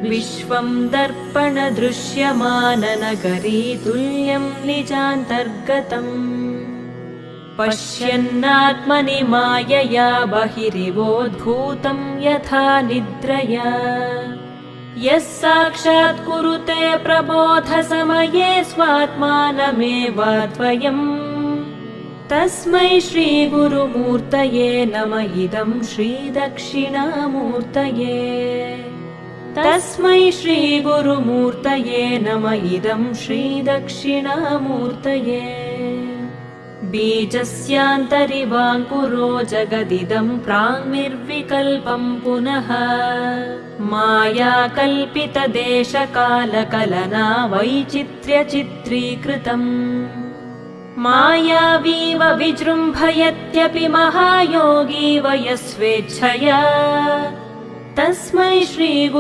विश्वं दर्पणदृश्यमाननगरी तुल्यं निजान्तर्गतम् पश्यन्नात्मनि मायया बहिरिवोद्भूतं यथा निद्रया यः साक्षात् कुरुते प्रबोधसमये स्वात्मानमेवाद्वयम् तस्मै श्रीगुरुमूर्तये नम इदं श्रीदक्षिणामूर्तये तस्मै श्रीगुरुमूर्तये नम इदं श्रीदक्षिणामूर्तये बीजस्यान्तरिवाङ्कुरो जगदिदं प्राङ्निर्विकल्पं पुनः मायाकल्पितदेशकालकलना वैचित्र्यचित्रीकृतम् मायावीव विजृम्भयत्यपि महायोगी वयस्वेच्छया तस्मै श्रीगुरु